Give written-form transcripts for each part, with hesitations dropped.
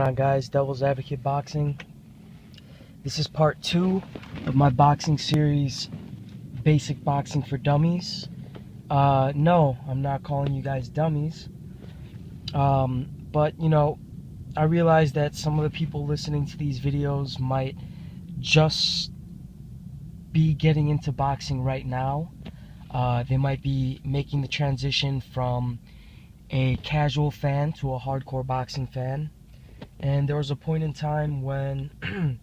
On guys, Devil's Advocate Boxing. This is part 2 of my boxing series, Basic Boxing for Dummies. No, I'm not calling you guys dummies. But I realize that some of the people listening to these videos might just be getting into boxing right now. They might be making the transition from a casual fan to a hardcore boxing fan. And there was a point in time when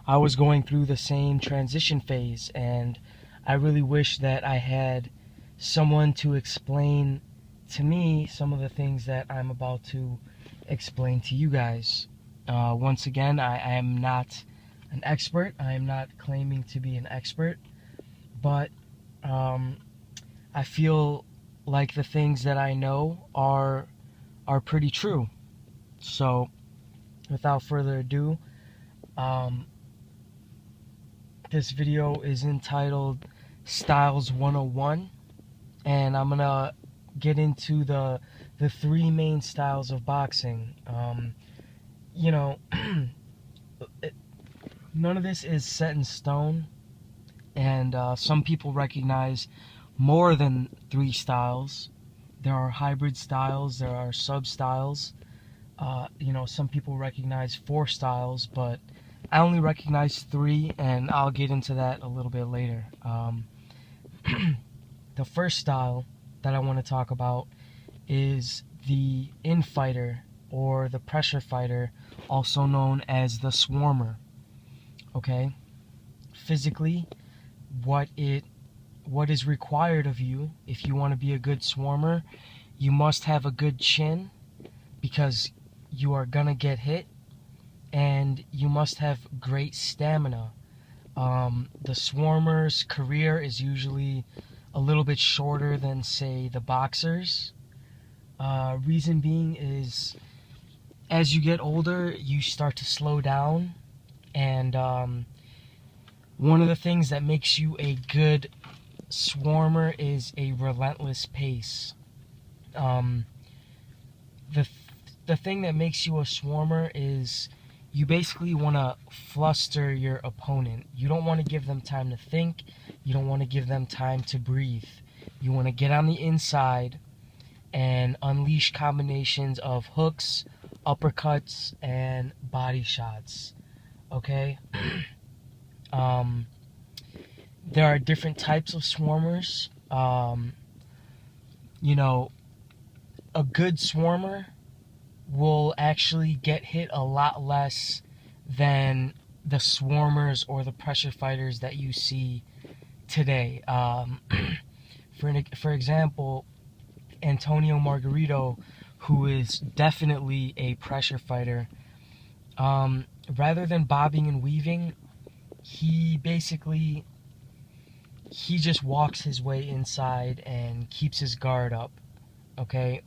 I was going through the same transition phase, and I really wish that I had someone to explain to me some of the things that I'm about to explain to you guys. Once again, I am not an expert. I am not claiming to be an expert, but I feel like the things that I know are pretty true. So, without further ado, this video is entitled Styles 101, and I'm gonna get into the three main styles of boxing. None of this is set in stone, and some people recognize more than 3 styles. There are hybrid styles, there are sub-styles. Some people recognize 4 styles, but I only recognize 3, and I'll get into that a little bit later. The first style that I want to talk about is the infighter, or the pressure fighter, also known as the swarmer. Okay? Physically, what is required of you if you want to be a good swarmer, you must have a good chin, because you are gonna get hit, and you must have great stamina. The swarmer's career is usually a little bit shorter than, say, the boxers. Reason being is, as you get older, you start to slow down, and one of the things that makes you a good swarmer is a relentless pace. The thing that makes you a swarmer is you basically want to fluster your opponent. You don't want to give them time to think. You don't want to give them time to breathe. You want to get on the inside and unleash combinations of hooks, uppercuts, and body shots. Okay? There are different types of swarmers. A good swarmer will actually get hit a lot less than the swarmers or the pressure fighters that you see today. For example, Antonio Margarito, who is definitely a pressure fighter, rather than bobbing and weaving, he just walks his way inside and keeps his guard up. Okay?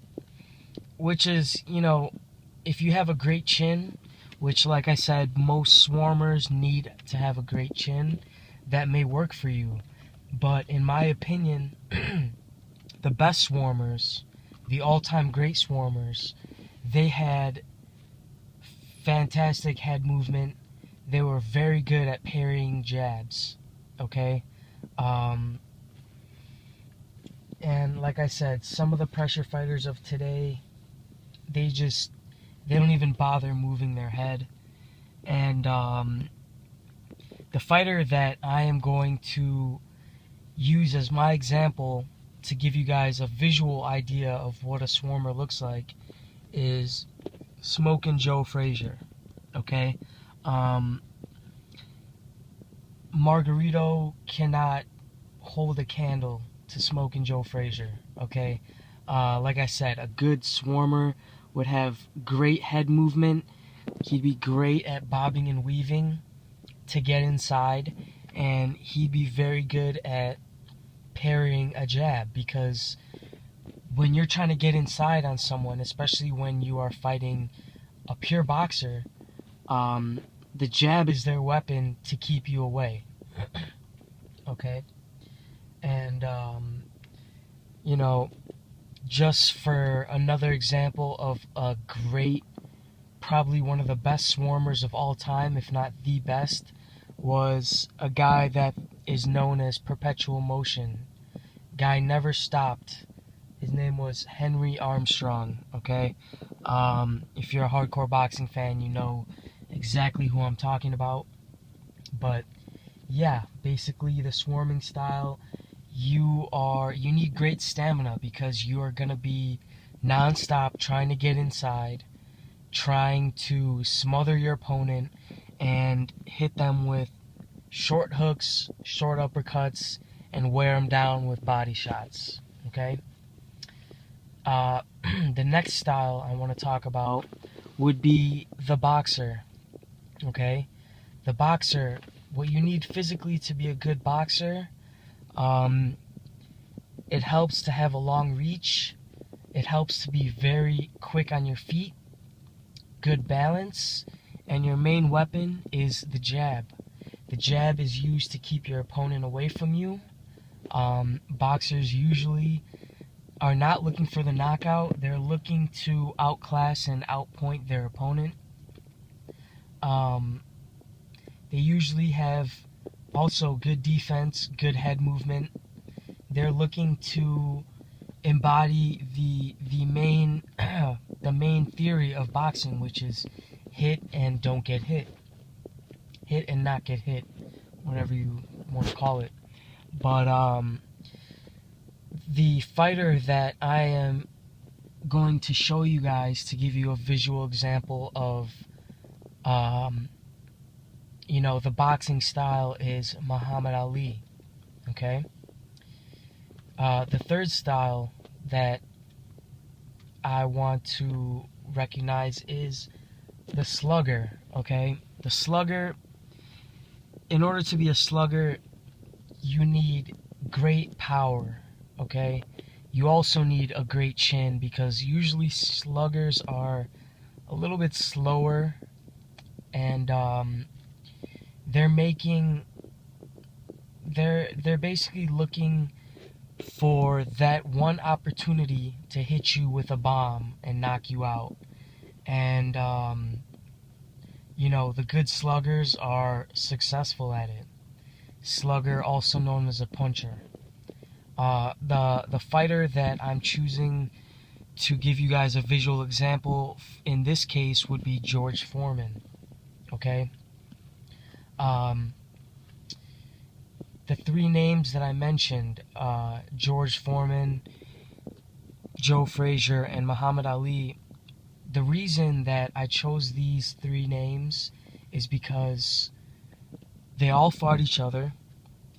Which is, if you have a great chin, which, like I said, most swarmers need to have a great chin, that may work for you. But in my opinion, the best swarmers, the all-time great swarmers, they had fantastic head movement. They were very good at parrying jabs. Okay? And like I said, some of the pressure fighters of today, they don't even bother moving their head. And the fighter that I am going to use as my example to give you guys a visual idea of what a swarmer looks like is Smokin' Joe Frazier. Okay? Margarito cannot hold a candle to Smokin' Joe Frazier. Okay? Like I said, a good swarmer would have great head movement. He'd be great at bobbing and weaving to get inside, and he'd be very good at parrying a jab, because when you're trying to get inside on someone, especially when you are fighting a pure boxer, the jab is their weapon to keep you away. Okay? And just for another example of a great probably one of the best swarmers of all time, if not the best, was a guy that is known as Perpetual Motion. Guy never stopped. His name was Henry Armstrong, okay? If you're a hardcore boxing fan, you know exactly who I'm talking about. But yeah, basically the swarming style, you need great stamina because you are going to be non-stop trying to get inside, trying to smother your opponent and hit them with short hooks, short uppercuts, and wear them down with body shots, okay? The next style I want to talk about would be the boxer, okay? The boxer, what you need physically to be a good boxer, it helps to have a long reach, it helps to be very quick on your feet, good balance, and your main weapon is the jab. The jab is used to keep your opponent away from you. Boxers usually are not looking for the knockout. They're looking to outclass and outpoint their opponent. They usually have also good defense, good head movement. They're looking to embody the main the main theory of boxing, which is hit and don't get hit. Hit and not get hit, whatever you want to call it. But the fighter that I am going to show you guys to give you a visual example of the boxing style is Muhammad Ali, okay? The third style that I want to recognize is the slugger, okay? The slugger, in order to be a slugger, you need great power, okay? You also need a great chin because usually sluggers are a little bit slower and they're basically looking for that one opportunity to hit you with a bomb and knock you out. And the good sluggers are successful at it. Slugger, also known as a puncher. The fighter that I'm choosing to give you guys a visual example in this case would be George Foreman, okay? The three names that I mentioned, George Foreman, Joe Frazier, and Muhammad Ali, the reason that I chose these three names is because they all fought each other,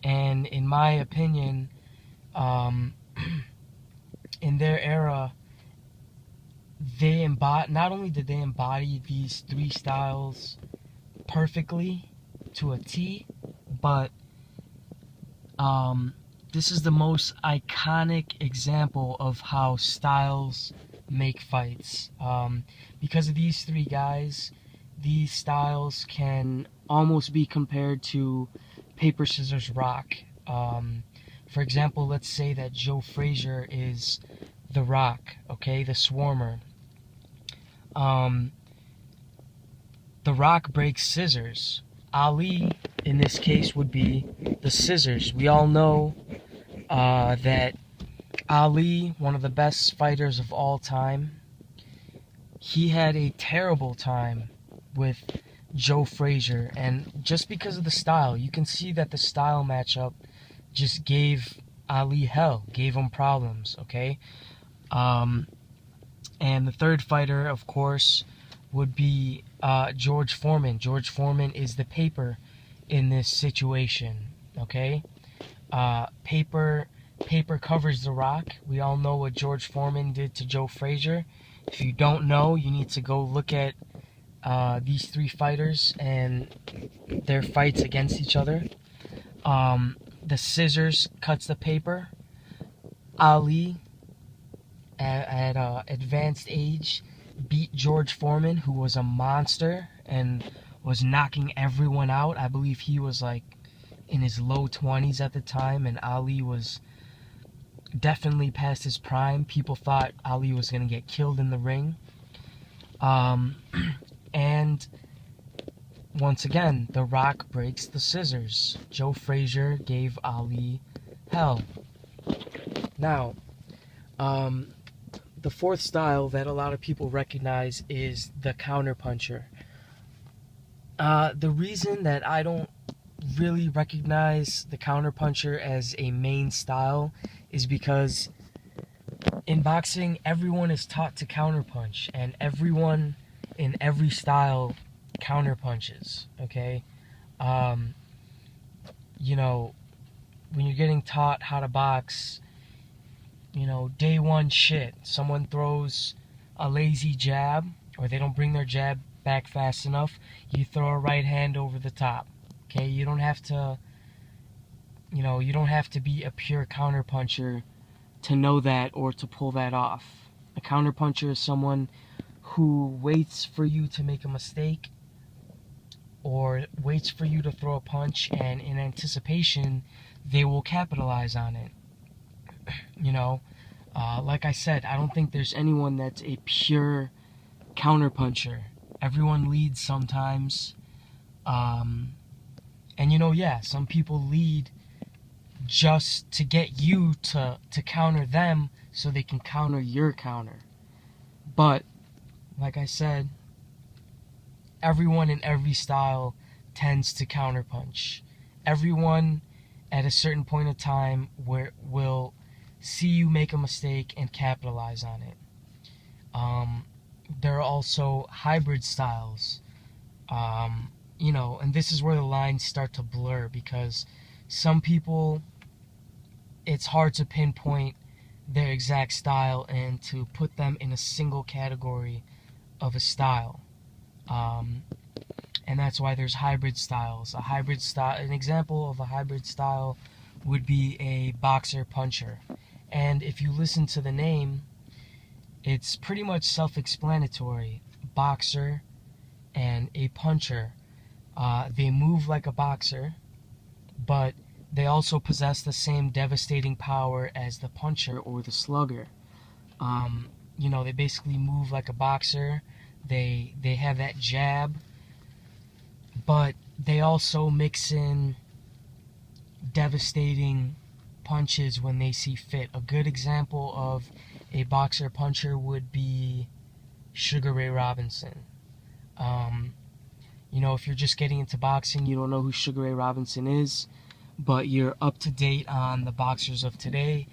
and in my opinion, in their era, not only did they embody these three styles perfectly to a T, but this is the most iconic example of how styles make fights. Because of these three guys, these styles can almost be compared to paper, scissors, rock. For example, let's say that Joe Frazier is the Rock, okay, the Swarmer. The Rock breaks scissors. Ali, in this case, would be the scissors. We all know that Ali, one of the best fighters of all time, he had a terrible time with Joe Frazier, and just because of the style, you can see that the style matchup just gave Ali hell, gave him problems, okay? And the third fighter, of course, would be George Foreman. George Foreman is the paper in this situation, okay? Paper covers the rock. We all know what George Foreman did to Joe Frazier. If you don't know, you need to go look at these three fighters and their fights against each other. The scissors cuts the paper. Ali, at advanced age, beat George Foreman, who was a monster and was knocking everyone out. I believe he was like in his low 20s at the time, and Ali was definitely past his prime. People thought Ali was going to get killed in the ring. And once again, The Rock breaks the scissors. Joe Frazier gave Ali hell. Now, the fourth style that a lot of people recognize is the counterpuncher. The reason that I don't really recognize the counterpuncher as a main style is because in boxing, everyone is taught to counterpunch, and everyone in every style counterpunches, okay? You know, when you're getting taught how to box, you know, day one shit, someone throws a lazy jab, or they don't bring their jab back fast enough, you throw a right hand over the top, okay? You don't have to, you know, you don't have to be a pure counterpuncher to know that or to pull that off. A counterpuncher is someone who waits for you to make a mistake or waits for you to throw a punch, and in anticipation, they will capitalize on it. You know, like I said, I don't think there's anyone that's a pure counterpuncher. Everyone leads sometimes. And you know, yeah, some people lead just to get you to counter them so they can counter your counter. But, like I said, everyone in every style tends to counterpunch. Everyone at a certain point of time will see you make a mistake and capitalize on it. There are also hybrid styles. You know, and this is where the lines start to blur, because some people, it's hard to pinpoint their exact style and to put them in a single category of a style. And that's why there's hybrid styles. A hybrid style, an example of a hybrid style would be a boxer puncher. And if you listen to the name, it's pretty much self-explanatory. Boxer and a puncher. They move like a boxer, but they also possess the same devastating power as the puncher or the slugger. You know, they basically move like a boxer. They have that jab, but they also mix in devastating punches when they see fit. A good example of a boxer puncher would be Sugar Ray Robinson. You know, if you're just getting into boxing, you don't know who Sugar Ray Robinson is, but you're up to date on the boxers of today,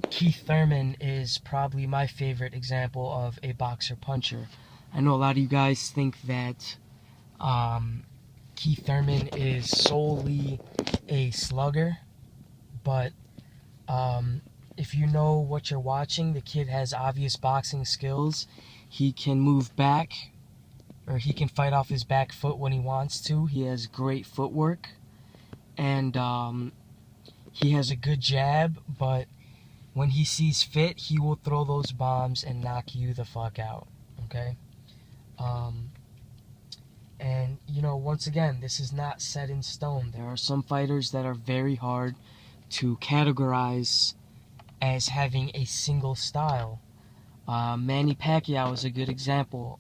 Keith Thurman is probably my favorite example of a boxer puncher. I know a lot of you guys think that Keith Thurman is solely a slugger, but if you know what you're watching, the kid has obvious boxing skills. He can move back, or he can fight off his back foot when he wants to. He has great footwork, and he has a good jab, but when he sees fit, he will throw those bombs and knock you the fuck out, okay? And, you know, once again, this is not set in stone. There are some fighters that are very hard to categorize as having a single style. Manny Pacquiao is a good example.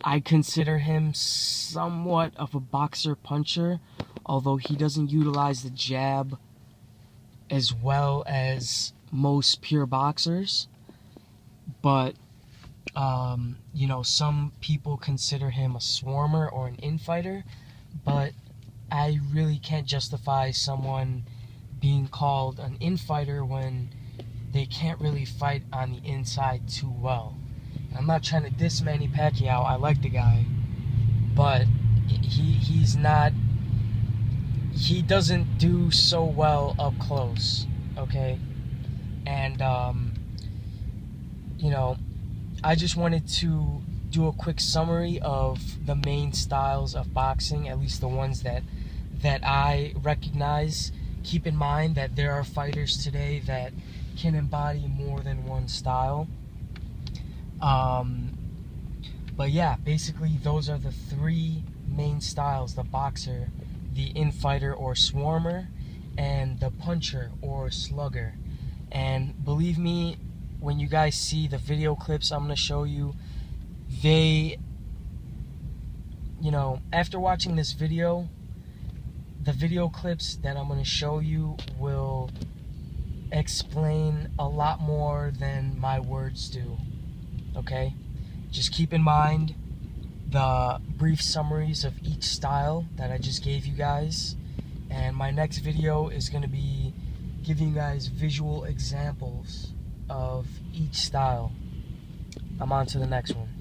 I consider him somewhat of a boxer puncher, although he doesn't utilize the jab as well as most pure boxers. But, you know, some people consider him a swarmer or an infighter, but I really can't justify someone being called an infighter when they can't really fight on the inside too well. I'm not trying to diss Manny Pacquiao. I like the guy, but he's not. He doesn't do so well up close, okay? And you know, I just wanted to do a quick summary of the main styles of boxing, at least the ones that I recognize. Keep in mind that there are fighters today that can embody more than one style. But yeah, basically those are the three main styles: the boxer, the infighter or swarmer, and the puncher or slugger. And believe me, when you guys see the video clips I'm going to show you, they you know, after watching this video, the video clips that I'm going to show you will explain a lot more than my words do, okay? Just keep in mind the brief summaries of each style that I just gave you guys, and my next video is going to be giving you guys visual examples of each style. I'm on to the next one.